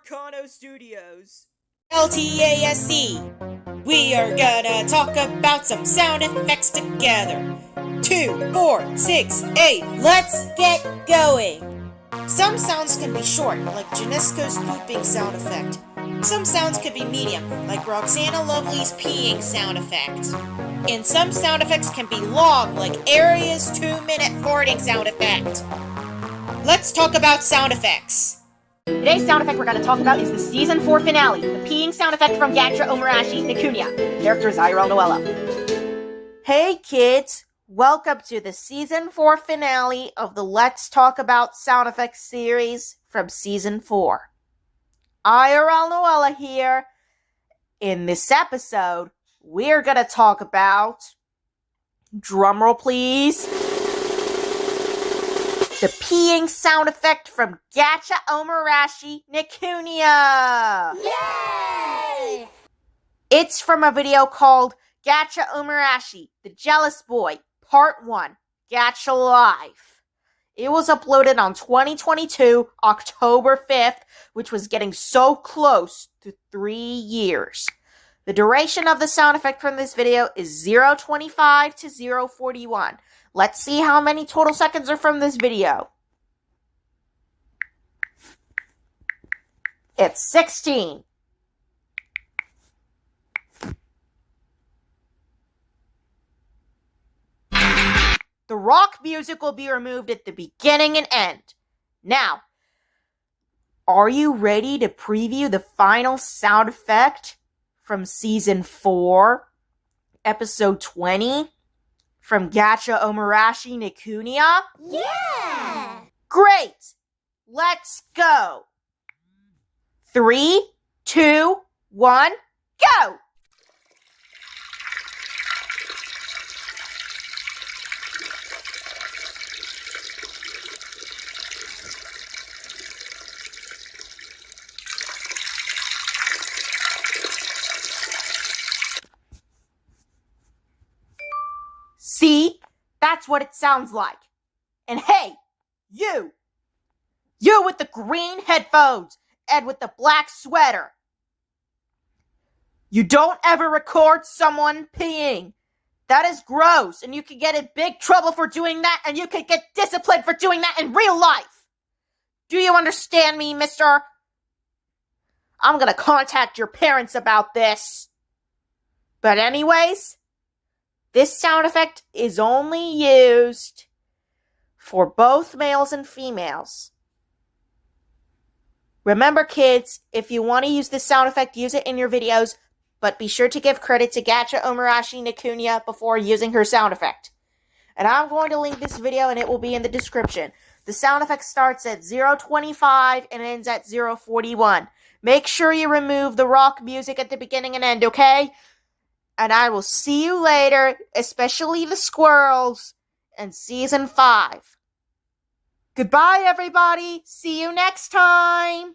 Arcano Studios. LTASC. We are gonna talk about some sound effects together. 2, 4, 6, 8. Let's get going. Some sounds can be short, like Janisco's pooping sound effect. Some sounds could be medium, like Roxana Lovely's peeing sound effect. And some sound effects can be long, like Aria's 2-minute farting sound effect. Let's talk about sound effects. Today's sound effect we're going to talk about is the Season 4 finale, the peeing sound effect from Gacha Omurashi Nekunia. Character is IRL Noella. Hey kids, welcome to the Season 4 finale of the Let's Talk About Sound Effects series from Season 4. IRL Noella here. In this episode, we're going to talk about, drumroll please, the peeing sound effect from Gacha Omurashi Nekunia! Yay! It's from a video called Gacha Omurashi, The Jealous Boy, Part 1, Gacha Live. It was uploaded on 2022, October 5th, which was getting so close to 3 years. The duration of the sound effect from this video is 0.25 to 0.41. Let's see how many total seconds are from this video. It's 16. The rock music will be removed at the beginning and end. Now, are you ready to preview the final sound effect from Season 4, Episode 20? From Gacha Omurashi Nekunia? Yeah! Great! Let's go! 3, 2, 1, go! See? That's what it sounds like. And hey, you with the green headphones and with the black sweater. You don't ever record someone peeing. That is gross, and you can get in big trouble for doing that, and you can get disciplined for doing that in real life. Do you understand me, mister? I'm gonna contact your parents about this. But anyways, this sound effect is only used for both males and females. Remember, kids, if you want to use this sound effect, use it in your videos, but be sure to give credit to Gacha Omurashi Nekunia before using her sound effect. And I'm going to link this video, and it will be in the description. The sound effect starts at 0.25 and ends at 0.41. Make sure you remove the rock music at the beginning and end, okay? And I will see you later, especially the Squirrels, in Season 5. Goodbye, everybody. See you next time.